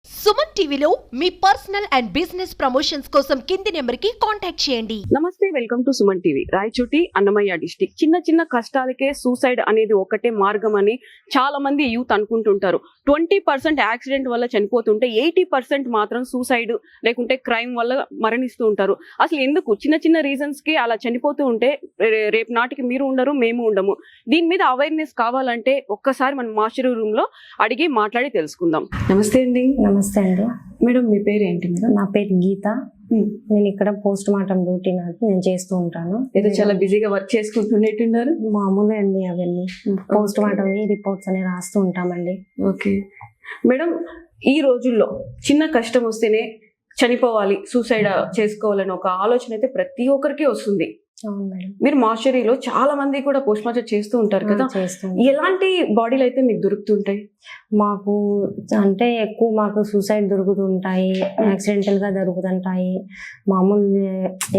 సుమన్ టీవీలో మీ personal and business promotions కోసం కింది నెంబర్కి కాంటాక్ట్ చేయండి. నమస్తే, welcome to Suman TV. Rayachoti, Annamayya district. చిన్న కష్టాలకే సూసైడ్ అనేది ఒకటే మార్గం అని చాలా మంది యూత్ అనుకుంటుంటారు. 20% యాక్సిడెంట్ వల్ల చనిపోతుంటే 80% మాత్రం సూసైడ్ లేకుంటే క్రైమ్ వల్ల మరణిస్తూ ఉంటారు. అసలు ఎందుకు చిన్న రీజన్స్ కి అలా చనిపోతూ ఉంటే రేపు నాటికి మీరు ఉండరు, మేము ఉండము. దీని మీద అవేర్నెస్ కావాలంటే ఒక్కసారి మన మాస్టర్ రూమ్ లో అడిగి మాట్లాడి తెలుసుకుందాం. నమస్తే అండి. నమస్తే అండి మేడం, మీ పేరు ఏంటి మేడం? నా పేరు గీత. నేను ఇక్కడ పోస్ట్ మార్టం డ్యూటీ నేను చేస్తూ ఉంటాను. ఏదో చాలా బిజీగా వర్క్ చేసుకుంటున్నట్టున్నారు. మామూలే అండి, అవన్నీ పోస్ట్ మార్టం రిపోర్ట్స్ అని రాస్తూ ఉంటామండి. ఓకే మేడం, ఈ రోజుల్లో చిన్న కష్టం వస్తేనే చనిపోవాలి, సూసైడ్ చేసుకోవాలని ఒక ఆలోచన అయితే ప్రతి ఒక్కరికి వస్తుంది. అవును మేడం. మీరు మార్చరీలో చాలా మంది కూడా పోస్ట్ మార్టం చేస్తూ ఉంటారు కదా, ఎలాంటి బాడీలు అయితే మీకు దొరుకుతుంటాయి? మాకు అంటే ఎక్కువ మాకు సూసైడ్ దొరుకుతుంటాయి, యాక్సిడెంటల్ గా దొరుకుతుంటాయి. మామూలు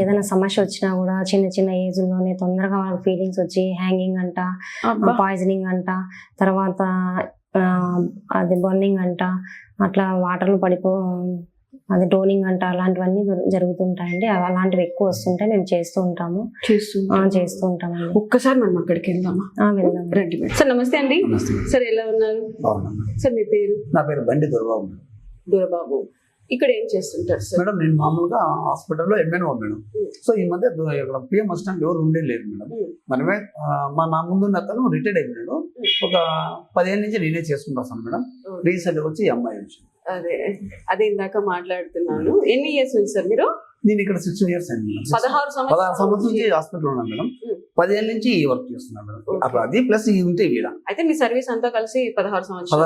ఏదైనా సమస్య వచ్చినా కూడా చిన్న ఏజ్లోనే తొందరగా వాళ్ళకి ఫీలింగ్స్ వచ్చి హ్యాంగింగ్ అంట, పాయిజనింగ్ అంట, తర్వాత అది బర్నింగ్ అంట, అట్లా వాటర్లో అది డోనింగ్ అంట, అలాంటివన్నీ జరుగుతుంటాయండి. అలాంటివి ఎక్కువ వస్తుంటాయి. మేము చేస్తూ ఉంటాము. ఒక్కసారి మనం అక్కడికి వెళ్దామా? వెళ్దాం రండి మేడం. సార్ నమస్తే అండి. సార్ ఎలా ఉన్నారు? సార్ మీ పేరు? నా పేరు బండి దొరబాబు. దొరబాబు, ఇక్కడ ఏం చేస్తుంటారు సార్? మేడం, నేను మామూలుగా హాస్పిటల్లో ఎంఎన్ఓ మేడం. సో ఈ మధ్య ఇక్కడ పిఎం అసిస్టెంట్ ఎవరు ఉండే లేదు మేడం. మనమే నా ముందు అతను రిటైర్డ్ అయిపోయాడు. ఒక 10 ఏళ్ళ నుంచి నేనే చేసుకుంటాను మేడం. రీసెంట్ వచ్చి ఈ అమ్మాయి వచ్చి అదే ఇందాక మాట్లాడుతున్నాను. ఎన్ని ఇయర్స్ ఉంది సార్ మీరు? నేను ఇక్కడ 16 years అయింది మేడం. 16 సంవత్సరాల నుంచి హాస్పిటల్ ఉన్నాను మేడం. 10 ఏళ్ళ నుంచి వర్క్ చేస్తున్నాను మేడం. అప్పుడు అది ప్లస్ ఇది ఉంటే వీడ. అయితే మీ సర్వీస్ అంతా కలిసి 16 సంవత్సరాలు.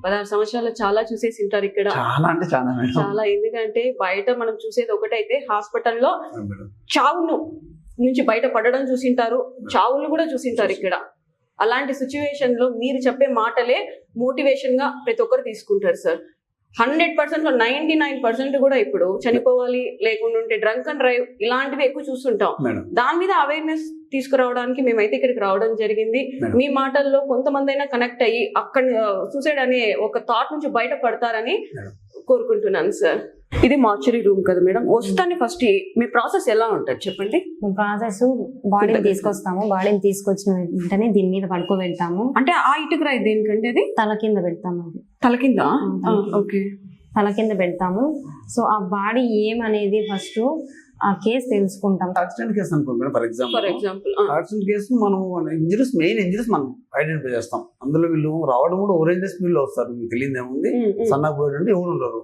16 సంవత్సరాలు చాలా చూసేసి ఉంటారు ఇక్కడ. చాలా అంటే చాలా మేడం, చాలా. ఎందుకంటే బయట మనం చూసేది ఒకటైతే హాస్పిటల్లో చావును నుంచి బయట పడడం చూసింటారు, చావులు కూడా చూసింటారు ఇక్కడ. అలాంటి సిచ్యువేషన్ లో మీరు చెప్పే మాటలే మోటివేషన్ గా ప్రతి ఒక్కరు తీసుకుంటారు సార్. 100% లో 99% కూడా ఇప్పుడు చనిపోవాలి, లేకుంటే డ్రంక్ అండ్ డ్రైవ్ ఇలాంటివి ఎక్కువ చూస్తుంటాం. దాని మీద అవేర్నెస్ తీసుకురావడానికి మేమైతే ఇక్కడికి రావడం జరిగింది. మీ మాటల్లో కొంతమంది అయినా కనెక్ట్ అయ్యి అక్కడ సూసైడ్ అనే ఒక థాట్ నుంచి బయట పడతారని కోరుకుంటున్నాను సార్. ఇది మార్చరీ రూమ్ కదా మేడం. వస్తాను ఫస్ట్ మీ ప్రాసెస్ ఎలా ఉంటుంది చెప్పండి. ప్రాసెస్ బాడీని తీసుకొస్తాము. బాడీని తీసుకొచ్చిన వెంటనే దీని మీద పడుకోబెడతాము. అంటే ఆ ఇటుకు రాయి దేనికంటే అది తల కింద పెడతాము. అది తల కింద? ఓకే, తల కింద పెడతాము. సో ఆ బాడీ ఏమనేది ఫస్ట్ ఆ కేసు తెలుసుకుంటాం. యాక్సిడెంట్ కేసు అనుకోండి madam. For example accident case మనం మెయిన్ ఇంజరీస్ మనం ఐడెంటిఫై చేస్తాం. అందులో వీళ్ళు రావడం కూడా ఓరేంజ్ స్పీడ్ లో వస్తారు. మీకు తెలియదు ఏముంది, సన్నగా పోయాడు ఎవరు ఉండరు.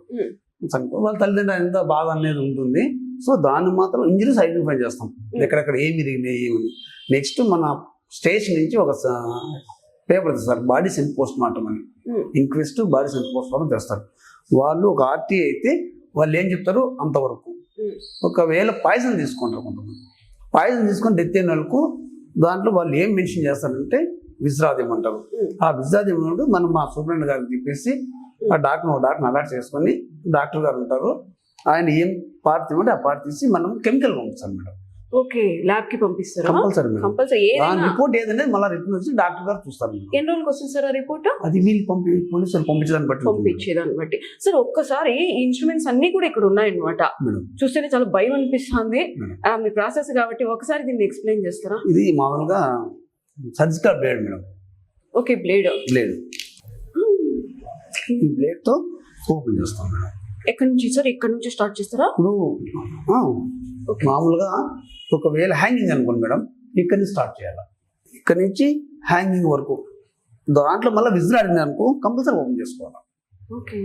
వాళ్ళ తల్లిదండ్రులు ఎంత బాధ అనేది ఉంటుంది. సో దాన్ని మాత్రం ఇంజరీస్ ఐడెంటిఫై చేస్తాం, ఎక్కడెక్కడ ఏమి విరిగినాయి ఏమి. నెక్స్ట్ మన స్టేషన్ నుంచి ఒక పేపర్ తెస్తారు, బాడీ సెంట్ పోస్ట్ మార్టం అని. Inquest body sent post mortem తెస్తారు వాళ్ళు. ఒక ఆర్టీ అయితే వాళ్ళు ఏం చెప్తారు అంతవరకు. ఒకవేళ పాయిజన్ తీసుకుంటారు కొంతమంది, పాయిజన్ తీసుకొని డెత్ అయిన వాళ్ళకు దాంట్లో వాళ్ళు ఏం మెన్షన్ చేస్తారంటే విశ్రాద్యం అంటారు. ఆ విశ్రాద్యం మనం మా సూపరింటెండెంట్ గారికి చెప్పేసి ఆ డాక్టర్ని అలర్ట్ చేసుకొని డాక్టర్ గారు ఉంటారు, ఆయన ఏం పార్ట్ తీయమంటే ఆ పార్ట్ తీసి మనం కెమికల్ పంపిస్తాం మేడం. ఓకే, ల్యాబ్ కి పంపిస్తారు కంపల్సరీ. రిపోర్ట్ ఏదనేది మళ్ళీ రిటర్న్ వచ్చి డాక్టర్ గారు చూస్తారు. ఎన్ని రోజులకు వస్తుంది సార్ ఆ రిపోర్ట్? అది వీళ్ళు పోలీసులు పంపించేదాన్ని బట్టి. సార్ ఒక్కసారి ఈ ఇన్స్ట్రుమెంట్స్ అన్ని కూడా ఇక్కడ ఉన్నాయన్నమాట. చూస్తేనే చాలా భయం అనిపిస్తుంది. మీ ప్రాసెస్ కాబట్టి ఒకసారి దీన్ని ఎక్స్ప్లెయిన్ చేస్తారా? ఇది మామూలుగా surgical blade madam. Okay, blade. ఈ బ్లేడ్ తో ఓపెన్ చేస్తాం మేడం. ఎక్కడి నుంచి సార్? ఇక్కడ నుంచి స్టార్ట్ చేస్తారా? ఇప్పుడు మామూలుగా ఒకవేళ హ్యాంగింగ్ అనుకోండి మేడం, ఇక్కడ నుంచి స్టార్ట్ చేయాలి. ఇక్కడ నుంచి హ్యాంగింగ్ వరకు. దాంట్లో మళ్ళీ విజిల్ ఆడింది అనుకో కంపల్సరీ ఓపెన్ చేసుకోవాలి. Okay.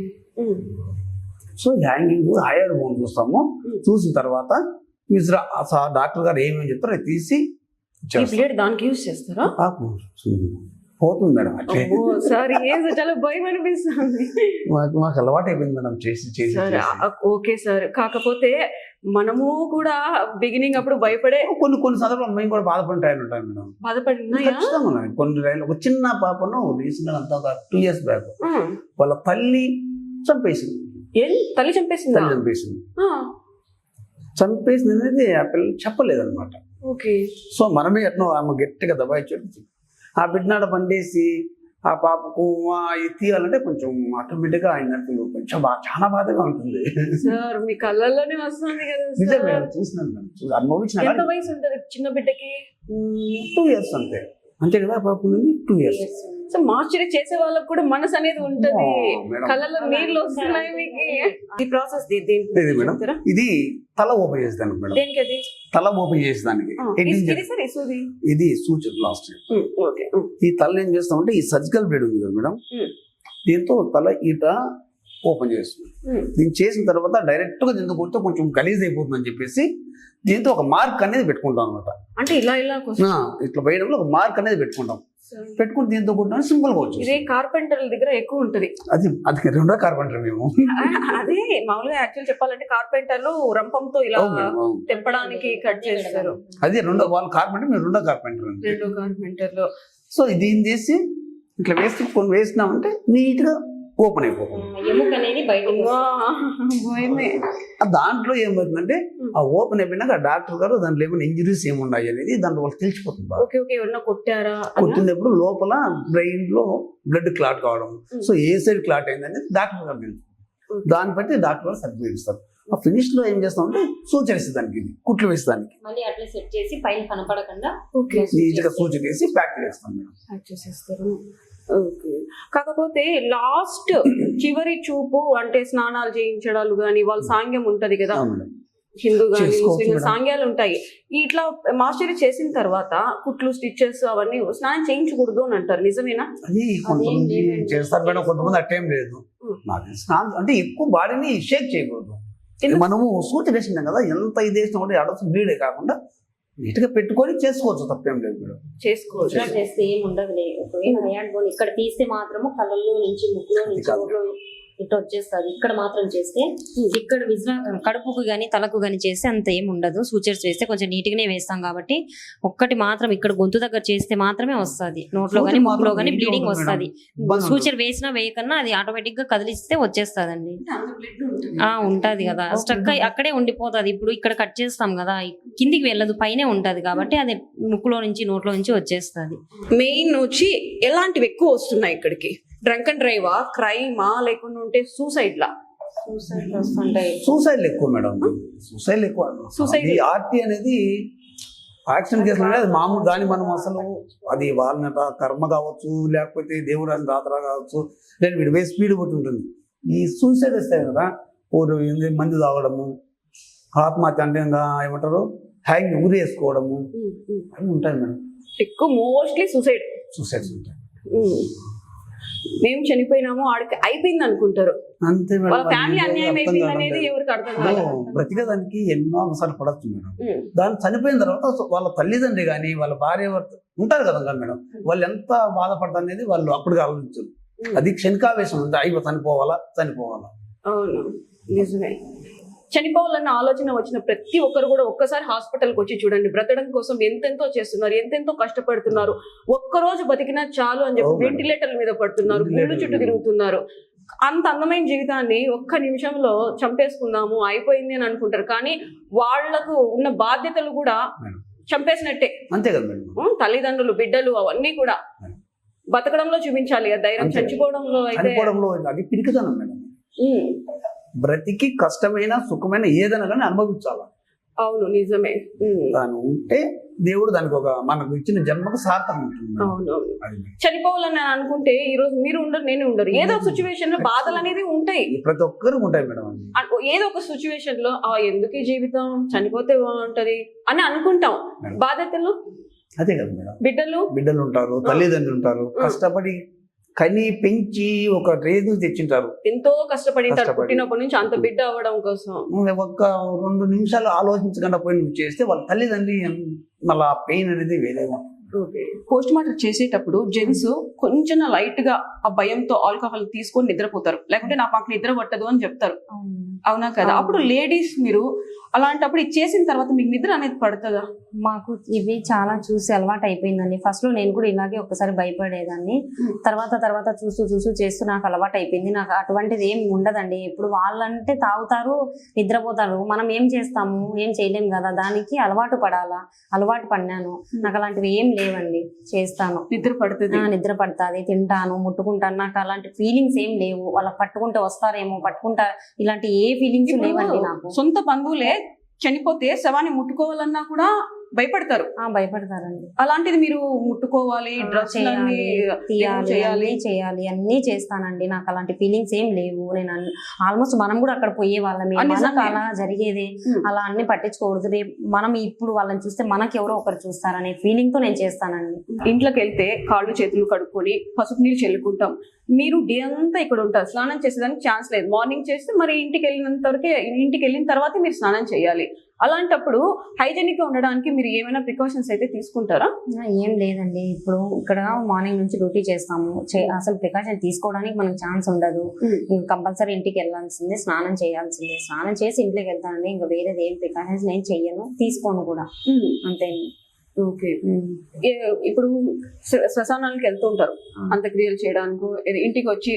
So hanging hire bone చూస్తాము. చూసిన తర్వాత విజిల్ డాక్టర్ గారు ఏమేమి చెప్తారో అది తీసి దానికి యూజ్ చేస్తారా? పోతుంది మేడం. అట్లే చాలా భయం అనిపిస్తుంది. మాకు అలవాటు అయిపోయింది మేడం చేసి. ఓకే సార్, కాకపోతే మనము కూడా బిగినింగ్ అప్పుడు భయపడే కొన్ని సందర్భాలు మేము కూడా బాధపడిన ఉంటాయి మేడం. కొన్ని రైలు ఒక చిన్న పాపను రీసెంట్ అంతా ఒక 2 years బ్యాక్ వాళ్ళ తల్లి చంపేసింది. చంపేసింది అనేది ఆ పిల్లలు చెప్పలేదన్నమాట. ఓకే. సో మనమే ఎట్నో ఆమె గట్టిగా దబాయించాడు. ఆ బిడ్డ నాడ పండేసి ఆ పాపకు ఇది తీయాలంటే కొంచెం ఆటోమేటిక్గా అయినట్టు కొంచెం చాలా బాధగా ఉంటుంది. సార్ మీ కళ్ళల్లోనే వస్తుంది కదా నిజం సార్. మేడం, చూసినాను మేడం, అనుభవించిన ఎంత వయసు ఉంటది చిన్న బిడ్డకి? 2 years అంతే కదా పాప నుండి 2 years. సో మార్చరీ చేసే వాళ్ళకి కూడా మనసు అనేది ఉంటది, మేడం. కళ్ళల్లో నీళ్ళు వస్తున్నాయి మీకు. ఈ ప్రాసెస్ ఇది మేడం, ఇది తల ఓపెన్ చేసేదానికి మేడం, దేనికి అది? తల ఓపెన్ చేసేదానికి ఇది సూచన లాస్ట్. ఓకే. ఈ తల ఏం చేస్తామంటే ఈ సర్జికల్ బ్లేడ్ ఉంది కదా మేడం, దీంతో తల ఈట ఓపెన్ చేస్తుంది. దీన్ని చేసిన తర్వాత డైరెక్ట్ గా దీంతో కొడితే కొంచెం గలీజ్ అయిపోతుంది అని చెప్పేసి దీంతో ఒక మార్క్ అనేది పెట్టుకుంటాం అనమాట. అంటే ఇలా ఇట్లా వేయడంలో ఒక మార్క్ అనేది పెట్టుకుంటాం. పెట్టుకుని దీంతో కొట్టిన సింపుల్ గా వచ్చు. ఇదే కార్పెంటర్ల దగ్గర ఎక్కువ ఉంటది. అది రెండో కార్పెంటర్ మేము. అదే మామూలుగా యాక్చువల్ చెప్పాలంటే కార్పెంటర్లు రంపంతో ఇలా తెంపడానికి కట్ చేస్తారు. అది వాళ్ళ కార్పెంటర్, మేము రెండో కార్పెంటర్లు. సో ఇది ఏం చేసి ఇట్లా వేసి కొన్ని వేసినామంటే నీట్ గా ఓపెన్ అయిపోతుంది. ఎముక అనేది బయట దాంట్లో ఏమవుతుందంటే ఆ ఓపెన్ అయిపోయినాక డాక్టర్ గారు దాంట్లో ఏమైనా ఇంజరీస్ ఏమున్నాయి అనేది దాంట్లో వాళ్ళకి తెలిసిపోతుంది. కొట్టినప్పుడు లోపల బ్రెయిన్ లో బ్లడ్ క్లాట్ కావడం, సో ఏ సైడ్ క్లాట్ అయిందని డాక్టర్ గారు తెలుసు. దాన్ని బట్టి డాక్టర్ గారు సర్టిఫికేట్ ఇస్తారు. ఆ ఫినిష్ లో ఏం చేస్తామంటే సూచన దానికి ఇది కుట్లు వేసేదానికి మళ్ళీ అట్లా సెట్ చేసి పైన కనపడకుండా నీట్ గా సూచన వేసి ప్యాక్ చేస్తాం మేడం. కాకపోతే లాస్ట్ చివరి చూపు అంటే స్నానాలు చేయించడాలు గాని వాళ్ళ సాంగ్యం ఉంటది కదా, హిందూ గాని ముస్లిం సాంగ్యాలు ఉంటాయి. ఇట్లా మార్చరీ చేసిన తర్వాత కుట్లు స్టిచెస్ అవన్నీ స్నానం చేయించకూడదు అని అంటారు, నిజమేనా? అది కొంతమంది చేస్తారు మేడం, కొంతమంది అట్టేం లేదు. నాకు స్నానం అంటే ఎక్కువ బాడీని షేక్ చేయకూడదు. మనము సూచన వేసినాం కదా, ఎంత ఇది వేసినా కూడా అడసు బ్లీడే కాకుండా నీట్ గా పెట్టుకొని చేసుకోవచ్చు, తప్పేం లేదు మేడం. చేసుకోవచ్చు, చేస్తే ఏం ఉండదు. ఒకవేళ ఇక్కడ తీస్తే మాత్రము కళ్ళల్లో నుంచి ముక్కులో నుంచి ఇట్లా వచ్చేస్తుంది. ఇక్కడ మాత్రం చేస్తే ఇక్కడ కడుపుకు గానీ తలకు గానీ చేస్తే అంత ఏం ఉండదు. సూచర్స్ వేస్తే కొంచెం నీట్ గానే వేస్తాం కాబట్టి ఒక్కటి మాత్రం ఇక్కడ గొంతు దగ్గర చేస్తే మాత్రమే వస్తుంది. నోట్లో గానీ ముక్కులో గానీ బ్లీడింగ్ వస్తుంది. సూచర్ వేసినా వేయకన్నా అది ఆటోమేటిక్ గా కదిలిస్తే వచ్చేస్తుందండి. ఉంటది కదా, స్ట్రక్ అక్కడే ఉండిపోతుంది. ఇప్పుడు ఇక్కడ కట్ చేస్తాం కదా, కిందికి వెళ్ళదు, పైనే ఉంటది కాబట్టి అది ముక్కులో నుంచి నోట్లో నుంచి వచ్చేస్తుంది. మెయిన్ వచ్చి ఎలాంటివి ఎక్కువ వస్తున్నాయి ఇక్కడికి? డ్రంక్ అండ్ డ్రైవా, క్రైమా, లేకుండా ఉంటే సూసైడ్ ఎక్కువ మేడం. సూసైడ్ ఎక్కువ. ఆర్టీ అనేది యాక్సిడెంట్ కేసులు అనేది మామూలు. దాన్ని మనం అసలు అది వాళ్ళ కర్మ కావచ్చు, లేకపోతే దేవుడు అని రాత్ర కావచ్చు, లేదా వీడి వేసి స్పీడ్ కొట్టి ఉంటుంది. ఈ సూసైడ్ వస్తాయి కదా, మందు తాగడము, ఆత్మహత్య అంటే ఏమంటారు హ్యాంగ్ ఊరి వేసుకోవడము, అవి ఉంటాయి మేడం. ఎక్కువ మోస్ట్లీ సూసైడ్స్ ఉంటాయి. మేము చనిపోయినాము ఆడికి అయిపోయింది అనుకుంటారు, అంతే మేడం. ఫ్యామిలీ అన్యాయం అయిపోయింది అనేది ఎవరికి అర్థం కాదు. బ్రతికేదానికి ఎన్నో అవసరాలు పడచ్చు మేడం. దాన్ని చనిపోయిన తర్వాత వాళ్ళ తల్లిదండ్రి కానీ వాళ్ళ భార్య ఉంటారు కదా మేడం, వాళ్ళు ఎంత బాధపడతారు అనేది వాళ్ళు అప్పుడు ఆలోచించరు. అది క్షణికావేశం ఉంది, అయ్యో చనిపోవాలా. అవును, నిజమే. చనిపోవాలన్న ఆలోచన వచ్చిన ప్రతి ఒక్కరు కూడా ఒక్కసారి హాస్పిటల్కి వచ్చి చూడండి. బ్రతకడం కోసం ఎంతెంతో చేస్తున్నారు, ఎంతెంతో కష్టపడుతున్నారు. ఒక్కరోజు బతికినా చాలు అని చెప్పి వెంటిలేటర్ల మీద పడుతున్నారు, గుండె చుట్టూ తిరుగుతున్నారు. అంత అందమైన జీవితాన్ని ఒక్క నిమిషంలో చంపేసుకుందాము అయిపోయింది అని అనుకుంటారు. కానీ వాళ్లకు ఉన్న బాధ్యతలు కూడా చంపేసినట్టే. అంతే కదా మేడం. తల్లిదండ్రులు, బిడ్డలు అవన్నీ కూడా బతకడంలో చూపించాలి కదా ధైర్యం. చచ్చిపోవడంలో అయితే అది పిరికిదనం మేడం. బ్రతికి కష్టమైన సుఖమైన ఏదైనా కానీ అనుభవించాలి. అవును, నిజమే. దాని ఉంటే దేవుడు దానికి ఒక మనకు ఇచ్చిన జన్మకు సార్థకం ఉంటుంది. అవునవును. చనిపోవాలని అనుకుంటే ఈ రోజు మీరు ఉండరు, నేను ఉండరు. ఏదో ఒక సిచ్యువేషన్ లో బాధలు అనేది ఉంటాయి, ప్రతి ఒక్కరికి ఉంటాయి మేడం. ఏదో ఒక సిచ్యువేషన్ లో ఎందుకు ఈ జీవితం, చనిపోతే బాగుంటది అని అనుకుంటాం. బాధ్యతలు అదే కదా మేడం. బిడ్డలు ఉంటారు, తల్లిదండ్రులు ఉంటారు, కష్టపడి కని పెంచి ఒక రేదు తెచ్చింటారు, ఎంతో కష్టపడి పుట్టినప్పటి నుంచి అంత బిడ్డ అవ్వడం కోసం. ఒక్క 2 నిమిషాలు ఆలోచించకుండా పోయి నువ్వు చేస్తే వాళ్ళ తల్లిదండ్రి మళ్ళీ ఆ పెయిన్ అనేది వేరేగా. పోస్ట్ మార్టం చేసేటప్పుడు జెంట్స్ కొంచెం లైట్ గా ఆ భయంతో ఆల్కహాల్ తీసుకొని నిద్రపోతారు, లేకుంటే నాకు నిద్ర పట్టదు అని చెప్తారు. అవునా కదా? అప్పుడు లేడీస్ మీరు అలాంటప్పుడు ఇది చేసిన తర్వాత మీకు నిద్ర అనేది పడుతుందా? మాకు ఇవి చాలా చూసి అలవాటు అయిపోయిందండి. ఫస్ట్ లో నేను కూడా ఇలాగే ఒకసారి భయపడేదాన్ని. తర్వాత చూస్తూ చేస్తూ నాకు అలవాటు అయిపోయింది. నాకు అటువంటిది ఏం ఉండదండి. ఇప్పుడు వాళ్ళంటే తాగుతారు, నిద్రపోతారు, మనం ఏం చేస్తాము, ఏం చేయలేము కదా. దానికి అలవాటు పడాలా, అలవాటు పడినాను. నాకు అలాంటివి ఏం లేవండి, చేస్తాను. నిద్ర పడుతుంది. నిద్ర పడుతుంది, తింటాను, ముట్టుకుంటాను. నాకు అలాంటి ఫీలింగ్స్ ఏం లేవు. వాళ్ళకి పట్టుకుంటే వస్తారేమో, పట్టుకుంటారు, ఇలాంటి ఏ ఫీలింగ్స్ లేవండి నాకు. సొంత బంధువులే చనిపోతే శవాన్ని ముట్టుకోవాలన్నా కూడా భయపడతారు. భయపడతారండి. అలాంటిది మీరు ముట్టుకోవాలి, డ్రెస్ చేయాలి, అన్ని చేస్తానండి. నాకు అలాంటి ఫీలింగ్స్ ఏం లేవు. నేను ఆల్మోస్ట్ మనం కూడా అక్కడ పోయే వాళ్ళమే, మనకు అలా జరిగేది, అలా అన్ని పట్టించుకోకూడదు. రేపు మనం ఇప్పుడు వాళ్ళని చూస్తే మనకి ఎవరో ఒకరు చూస్తారనే ఫీలింగ్ తో నేను చేస్తానండి. ఇంట్లోకి వెళ్తే కాళ్ళు చేతులు కడుక్కొని పసుపు నీళ్ళు చల్లుకుంటాం. మీరు డే అంతా ఇక్కడ ఉంటారు, స్నానం చేసేదానికి ఛాన్స్ లేదు. మార్నింగ్ చేస్తే మరి ఇంటికి వెళ్ళిన తర్వాత మీరు స్నానం చేయాలి. అలాంటప్పుడు హైజెనిక్ గా ఉండడానికి మీరు ఏమైనా ప్రికాషన్స్ అయితే తీసుకుంటారా? ఏం లేదండి. ఇప్పుడు ఇక్కడ మార్నింగ్ నుంచి డ్యూటీ చేస్తాము, అసలు ప్రికాషన్ తీసుకోవడానికి మనకు ఛాన్స్ ఉండదు. కంపల్సరీ ఇంటికి వెళ్ళాల్సిందే, స్నానం చేయాల్సిందే. స్నానం చేసి ఇంట్లోకి వెళ్తానండి. ఇంకా వేరేది ఏం ప్రికాషన్స్ నేను చెయ్యను, తీసుకోను కూడా. అంతే. ఓకే. ఇప్పుడు శ్మశానాలకు వెళ్తూ ఉంటారు అంత్యక్రియలు చేయడానికి. ఇంటికి వచ్చి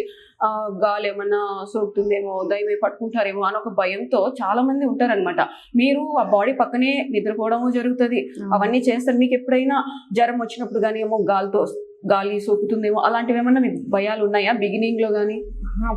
గాలి ఏమన్నా సోకుతుందేమో, దైవే పట్టుకుంటారేమో అని ఒక భయంతో చాలా మంది ఉంటారనమాట. మీరు ఆ బాడీ పక్కనే నిద్రపోవడము జరుగుతుంది, అవన్నీ చేస్తారు. మీకు ఎప్పుడైనా జ్వరం వచ్చినప్పుడు కానీ ఏమో గాలి సోకుతుందేమో అలాంటివి ఏమన్నా మీకు భయాలు ఉన్నాయా బిగినింగ్ లో గానీ?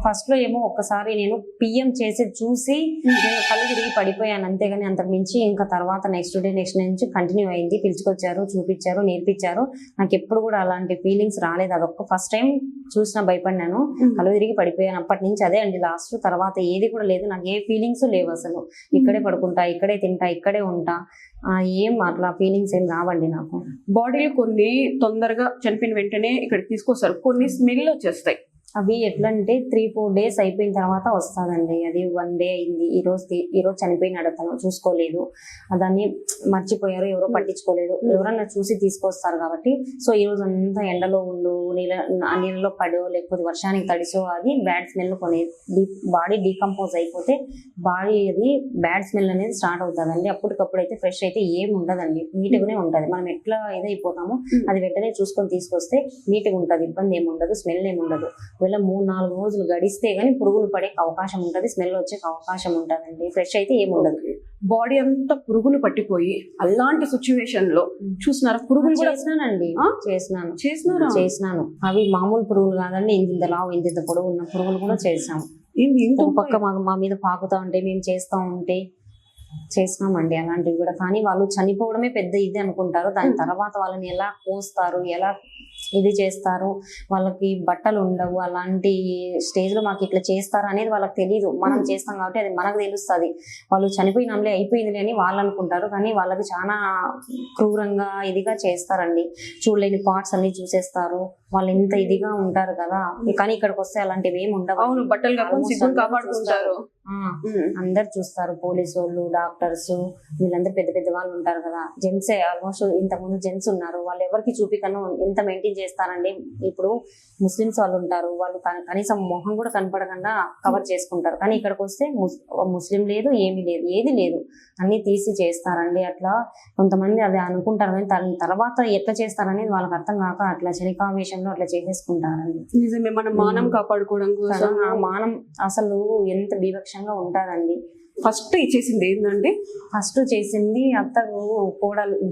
ఫస్ట్ లో ఏమో ఒక్కసారి నేను పిఎం చేసి చూసి నేను కళ్ళు తిరిగి పడిపోయాను, అంతేగాని అంతకు మించి ఇంకా తర్వాత నెక్స్ట్ డే నుంచి కంటిన్యూ అయింది. పిలుచుకొచ్చారు, చూపించారు, నేర్పించారు. నాకు ఎప్పుడు కూడా అలాంటి ఫీలింగ్స్ రాలేదు. అదొక్క ఫస్ట్ టైం చూసినా భయపడినాను, కళ్ళు తిరిగి పడిపోయాను. అప్పటి నుంచి అదే అండి లాస్ట్. తర్వాత ఏది కూడా లేదు, నాకు ఏ ఫీలింగ్స్ లేవు అసలు. ఇక్కడే పడుకుంటా, ఇక్కడే తింటా, ఇక్కడే ఉంటా. ఏం అట్లా ఫీలింగ్స్ ఏం రావండి నాకు. బాడీలో కొన్ని తొందరగా చనిపోయిన వెంటనే ఇక్కడ తీసుకొస్తారు, కొన్ని స్మెల్ వచ్చేస్తాయి. అవి ఎట్లా అంటే 3-4 days అయిపోయిన తర్వాత వస్తుందండి. అది 1 day అయింది, ఈ రోజు చనిపోయినాడు అతను, చూసుకోలేదు, దాన్ని మర్చిపోయారు, ఎవరో పట్టించుకోలేదు, ఎవరన్నా చూసి తీసుకొస్తారు కాబట్టి. సో ఈ రోజు అంతా ఎండలో ఉండు, నీళ్ళలో పడో లేకపోతే వర్షానికి తడిసో అది బ్యాడ్ స్మెల్ బాడీ డీకంపోజ్ అయిపోతే బాడీ అది బ్యాడ్ స్మెల్ అనేది స్టార్ట్ అవుతుందండి. అప్పటికప్పుడు అయితే ఫ్రెష్ అయితే ఏం ఉండదండి, నీట్గానే ఉంటుంది. మనం ఎట్లా ఇదైపోతామో అది వెంటనే చూసుకొని తీసుకొస్తే నీట్గా ఉంటుంది, ఇబ్బంది ఏముండదు, స్మెల్ ఏముండదు. ఒకవేళ 3-4 రోజులు గడిస్తే గానీ పురుగులు పడే అవకాశం ఉంటుంది, స్మెల్ వచ్చే అవకాశం ఉంటుందండి. ఫ్రెష్ అయితే ఏముండదు. బాడీ అంతా పురుగులు పట్టిపోయి అలాంటి సిచ్యువేషన్ లో చూసినారా? పురుగులు చేసినానండి, చేసినాను. అవి మామూలు పురుగులు కాదండి, ఇంత లావు ఇంత పొడవు ఉన్న పురుగులు కూడా చేసాము. పక్క మా మీద పాకుతా ఉంటే మేము చేసినామండి అలాంటివి కూడా. కానీ వాళ్ళు చనిపోవడమే పెద్ద ఇది అనుకుంటారు. దాని తర్వాత వాళ్ళని ఎలా కోస్తారు, ఎలా ఇది చేస్తారు, వాళ్ళకి బట్టలు ఉండవు, అలాంటి స్టేజ్ లో మాకు ఇట్లా చేస్తారు అనేది వాళ్ళకి తెలియదు. మనం చేస్తాం కాబట్టి అది మనకు తెలుస్తుంది. వాళ్ళు చనిపోయినాంలే అయిపోయింది అని వాళ్ళు అనుకుంటారు, కానీ వాళ్ళకి చాలా క్రూరంగా ఇదిగా చేస్తారండి. చూడలేని పార్ట్స్ అన్ని చూసేస్తారు, వాళ్ళు ఇంత ఇదిగా ఉంటారు కదా. కానీ ఇక్కడికి వస్తే అలాంటివి ఏమి ఉండవు. అవును, బట్టలు కాపాడుకుంటారు, అందరు చూస్తారు, పోలీసు వాళ్ళు, డాక్టర్స్, వీళ్ళందరూ పెద్ద పెద్ద వాళ్ళు ఉంటారు కదా. జెంట్సే ఆల్మోస్ట్, ఇంతకుముందు జెంట్స్ ఉన్నారు, వాళ్ళు ఎవరికి చూపికను ఎంత మెయింటైన్ చేస్తారండి. ఇప్పుడు ముస్లిమ్స్ వాళ్ళు ఉంటారు, వాళ్ళు కనీసం మొహం కూడా కనపడకుండా కవర్ చేసుకుంటారు. కానీ ఇక్కడికి వస్తే ముస్లిం లేదు, ఏమీ లేదు, ఏది లేదు, అన్ని తీసి చేస్తారండి. అట్లా కొంతమంది అది అనుకుంటారు, కానీ తర్వాత ఎట్లా చేస్తారనేది వాళ్ళకి అర్థం కాక అట్లా చనికావేశంలో అట్లా చేసేసుకుంటారండి. నిజమే, మనం మానం కాపాడుకోవడం కోసం. ఆ మానం అసలు ఎంత బీభత్సంగా ఉంటారండి. ఫస్ట్ ఇచ్చేసింది ఏంటంటే, ఫస్ట్ చేసింది అత్తకు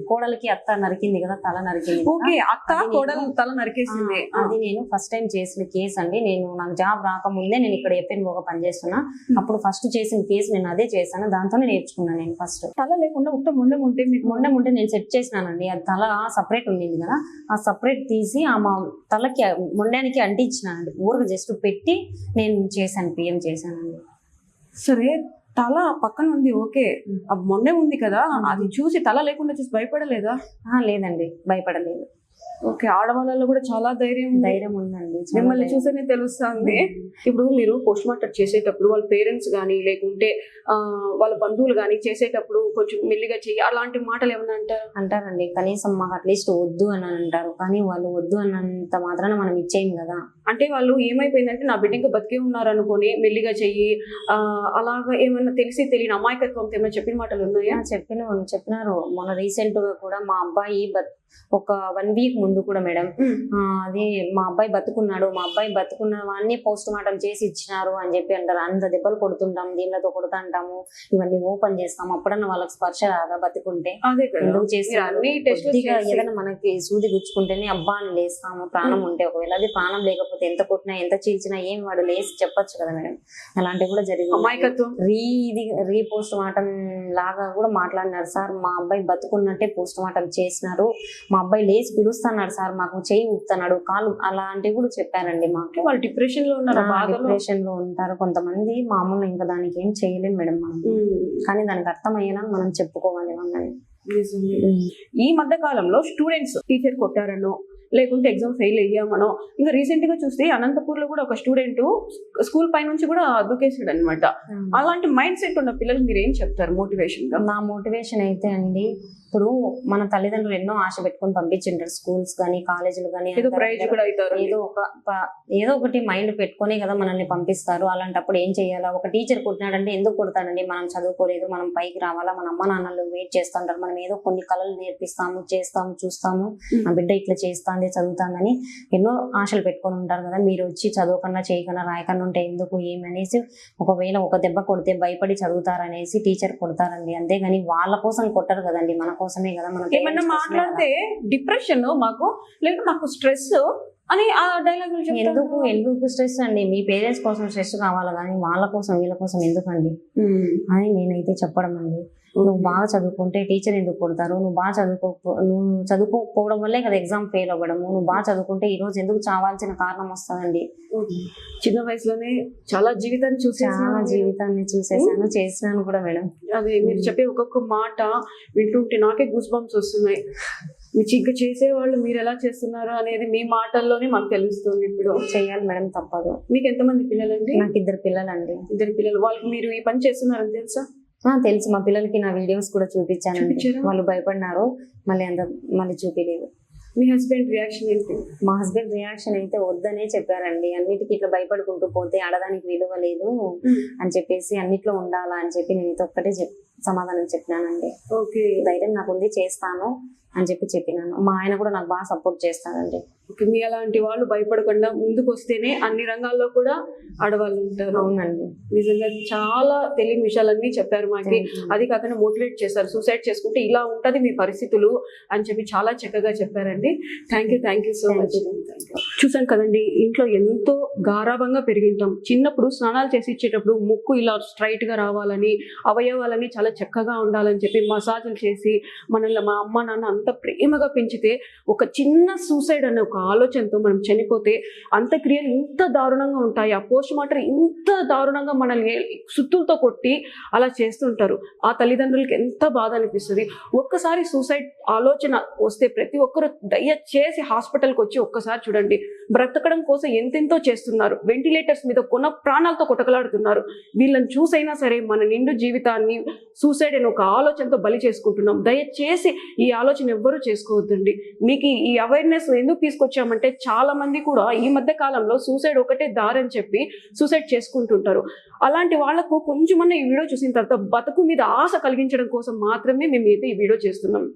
కోడలికి అత్త నరికింది కదా, తల నరికింది. ఓకే, అత్త కోడలు తల నరికేసింది. అది నేను ఫస్ట్ టైం చేసిన కేసు అండి. నాకు జాబ్ రాకముందే నేను ఇక్కడ ఎఫ్ఎన్ఓగా పనిచేస్తున్నా. అప్పుడు ఫస్ట్ చేసిన కేసు నేను అదే చేశాను, దాంతోనే నేర్చుకున్నాను. నేను ఫస్ట్ తల లేకుండా ఉత్త మొండెం ఉంటే నేను సెట్ చేసినానండి. అది తల సపరేట్ ఉండింది కదా, ఆ సపరేట్ తీసి ఆ మా తలకి మొండానికి అంటించినానండి. ఊరికి జస్ట్ పెట్టి నేను చేశాను, పిఎం చేశానండి. సరే, తల పక్కన ఉంది, ఓకే, ఆ మొండె ఉంది కదా, అది చూసి తల లేకుండా చూసి భయపడలేదా? లేదండి, భయపడలేదు. ఓకే, ఆడవాళ్ళలో కూడా చాలా ధైర్యం ఉందండి, మిమ్మల్ని చూసేనే తెలుస్తుంది. ఇప్పుడు మీరు పోస్ట్ మార్టం చేసేటప్పుడు వాళ్ళ పేరెంట్స్ కానీ లేకుంటే వాళ్ళ బంధువులు కానీ చేసేటప్పుడు కొంచెం మెల్లిగా చెయ్యి అలాంటి మాటలు ఏమన్నా అంటారండి? కనీసం మాకు అట్లీస్ట్ వద్దు అని అంటారు, కానీ వాళ్ళు వద్దు అన్నంత మాత్రాన మనం ఇచ్చేయం కదా. అంటే వాళ్ళు ఏమైపోయిందంటే నా బిడ్డ ఇంకా బతికే ఉన్నారు అనుకొని మెల్లిగా చెయ్యి అలాగా ఏమన్నా తెలియని అమాయకత్వంతో ఏమైనా చెప్పిన మాటలు ఉన్నాయా? చెప్పినారు. మొన్న రీసెంట్ గా కూడా మా అబ్బాయి ఒక 1 వీక్ ముందు కూడా మేడం అది మా అబ్బాయి బతుకున్నాడు, మా అబ్బాయి బతుకున్న వాడిని పోస్ట్ మార్టం చేసి ఇచ్చినారు అని చెప్పి అంటారు. అంత దెబ్బలు కొడుతుంటాం, దీనితో కొడుతుంటాము, ఇవన్నీ ఓపెన్ చేస్తాం, అప్పుడన్నా వాళ్ళకి స్పర్శ రాదా బతుకుంటే? ఎందుకు చేస్తారు? ఏదైనా మనకి సూది గుచ్చుకుంటేనే అబ్బా అని లేస్తాము ప్రాణం ఉంటే. ఒకవేళ అది ప్రాణం లేకపోతే ఎంత కొట్టినా ఎంత చీల్చినా ఏం వాడు లేసి చెప్పొచ్చు కదా మేడం. అలాంటివి కూడా జరిగింది. రీ పోస్ట్ మార్టం లాగా కూడా మాట్లాడినారు. సార్ మా అబ్బాయి బతుకున్నట్టే పోస్ట్ మార్టం చేసినారు, మా అబ్బాయి లేచి పిలుస్తున్నాడు సార్, మాకు చేయి ఊపుతున్నాడు, కాలు, అలాంటివి కూడా చెప్పారండి మాకు. వాళ్ళు డిప్రెషన్ లో ఉన్నారు, డిప్రెషన్ లో ఉంటారు కొంతమంది. మామూలు ఇంకా దానికి ఏం చేయలేం మేడం మనం, కానీ దానికి అర్థమయ్యేలా మనం చెప్పుకోవాలి వాళ్ళని. ఈ మధ్య కాలంలో స్టూడెంట్స్ టీచర్ కొట్టారనో లేకుంటే ఎగ్జామ్ ఫెయిల్ అయ్యామనో, ఇంకా రీసెంట్ గా చూస్తే అనంతపూర్ లో కూడా ఒక స్టూడెంట్ స్కూల్ పై నుంచి కూడా దూకేసాడు అనమాట. అలాంటి మైండ్ సెట్ ఉన్న పిల్లలు మీరు ఏం చెప్తారు మోటివేషన్ గా? నా మోటివేషన్ అయితే అండి, ఇప్పుడు మన తల్లిదండ్రులు ఎన్నో ఆశ పెట్టుకొని పంపించింటారు స్కూల్స్ కానీ కాలేజీలు కానీ, ఏదో ఒకటి మైండ్ పెట్టుకునే కదా మనల్ని పంపిస్తారు. అలాంటప్పుడు ఏం చేయాలా? ఒక టీచర్ కొట్టినాడంటే ఎందుకు కొడతాడండి? మనం చదువుకోలేదు, మనం పైకి రావాలా, మన అమ్మ నాన్నలు వెయిట్ చేస్తుంటారు, మనం ఏదో కొన్ని కళలు నేర్పిస్తాము, చేస్తాము, చూస్తాము, ఆ బిడ్డ ఇట్లా చేస్తాంది చదువుతాందని ఎన్నో ఆశలు పెట్టుకొని ఉంటారు కదా. మీరు వచ్చి చదవకుండా చేయకుండా రాయకుండా ఉంటే ఎందుకు ఏమి అనేసి, ఒకవేళ ఒక దెబ్బ కొడితే భయపడి చదువుతారనేసి టీచర్ కొడతారండి. అంతేగాని వాళ్ళ కోసం కొట్టరు కదండి, మన కోసమే కదా. మనం ఏమన్నా మాట్లాడితే డిప్రెషన్ మాకు లేదు, మాకు స్ట్రెస్ అని ఆ డైలాగ్ ఎందుకు స్ట్రెస్ అండి? మీ పేరెంట్స్ కోసం స్ట్రెస్ కావాలి కానీ వాళ్ళ కోసం వీళ్ళ కోసం ఎందుకండి అని నేనైతే చెప్పడం అండి. నువ్వు బాగా చదువుకుంటే టీచర్ ఎందుకు కొడతారు? నువ్వు చదువుకోకపోవడం వల్లే కదా ఎగ్జామ్ ఫెయిల్ అవ్వడము. నువ్వు బాగా చదువుకుంటే ఈ రోజు ఎందుకు చావాల్సిన కారణం వస్తుందండి. చిన్న వయసులోనే చాలా జీవితాన్ని చూసేసాను, చేసినాను కూడా మేడం. అదే మీరు చెప్పే ఒక్కొక్క మాట వింటుంటే నాకే గూస్ బంప్స్ వస్తున్నాయి. ఇంకా చేసేవాళ్ళు మీరు ఎలా చేస్తున్నారు అనేది మీ మాటల్లోనే మాకు తెలుస్తుంది. ఇప్పుడు చేయాలి మేడం, తప్పదు. మీకు ఎంతమంది పిల్లలండి? నాకు 2 పిల్లలండి. 2 పిల్లలు. వాళ్ళకి మీరు ఈ పని చేస్తున్నారని తెలుసా? తెలుసు. మా పిల్లలకి నా వీడియోస్ కూడా చూపించానండి. వాళ్ళు భయపడినారు, మళ్ళీ చూపించలేదు. మీ హస్బెండ్ రియాక్షన్ ఏంటి? మా హస్బెండ్ రియాక్షన్ అయితే వద్దనే చెప్పారండి. అన్నిటికీ ఇట్లా భయపడుకుంటూ పోతే ఆడదానికి విలువ లేదు అని చెప్పేసి, అన్నిట్లో ఉండాలా అని చెప్పి నేను ఒక్కటే సమాధానం చెప్పినానండి. ఓకే, ధైర్యం నాకు ఉంది, చేస్తాను అని చెప్పినాను. మా ఆయన కూడా నాకు బాగా సపోర్ట్ చేస్తారండి. మీ అలాంటి వాళ్ళు భయపడకుండా ముందుకు వస్తేనే అన్ని రంగాల్లో కూడా ఆడవాళ్ళు ఉంటారు. అవునండి, నిజంగా చాలా తెలియని విషయాలన్నీ చెప్పారు మాకి. అది కాకుండా మోటివేట్ చేశారు, సూసైడ్ చేసుకుంటే ఇలా ఉంటది మీ పరిస్థితులు అని చెప్పి చాలా చక్కగా చెప్పారండి. Thank you so much. చూసాం కదండి, ఇంట్లో ఎంతో గారాభంగా పెరిగింటాం. చిన్నప్పుడు స్నానాలు చేసి ఇచ్చేటప్పుడు ముక్కు ఇలా స్ట్రైట్ గా రావాలని, అవయవాలని చాలా చక్కగా ఉండాలని చెప్పి మసాజులు చేసి మనల్ని మా అమ్మ నాన్న అంత ప్రేమగా పెంచితే, ఒక చిన్న సూసైడ్ అనే ఒక ఆలోచనతో మనం చనిపోతే అంత్యక్రియలు ఇంత దారుణంగా ఉంటాయి. ఆ పోస్ట్ మార్టం ఇంత దారుణంగా మనల్ని సుత్తులతో కొట్టి అలా చేస్తుంటారు. ఆ తల్లిదండ్రులకి ఎంత బాధ అనిపిస్తుంది. ఒక్కసారి సూసైడ్ ఆలోచన వస్తే ప్రతి ఒక్కరు దయచేసి హాస్పిటల్కి వచ్చి ఒక్కసారి చూడండి. బ్రతకడం కోసం ఎంతెంతో చేస్తున్నారు, వెంటిలేటర్స్ మీద ప్రాణాలతో కొట్టకలాడుతున్నారు. వీళ్ళని చూసైనా సరే మన నిండు జీవితాన్ని సూసైడ్ అనే ఒక ఆలోచనతో బలి చేసుకుంటున్నాం. దయచేసి ఈ ఆలోచన ఎవ్వరూ చేసుకోవద్దండి. మీకు ఈ అవేర్నెస్ ఎందుకు తీసుకొచ్చామంటే, చాలా మంది కూడా ఈ మధ్య కాలంలో సూసైడ్ ఒకటే దారని చెప్పి సూసైడ్ చేసుకుంటుంటారు. అలాంటి వాళ్లకు కొంచెమన్నా ఈ వీడియో చూసిన తర్వాత బతుకు మీద ఆశ కలిగించడం కోసం మాత్రమే మేము అయితే ఈ వీడియో చేస్తున్నాం.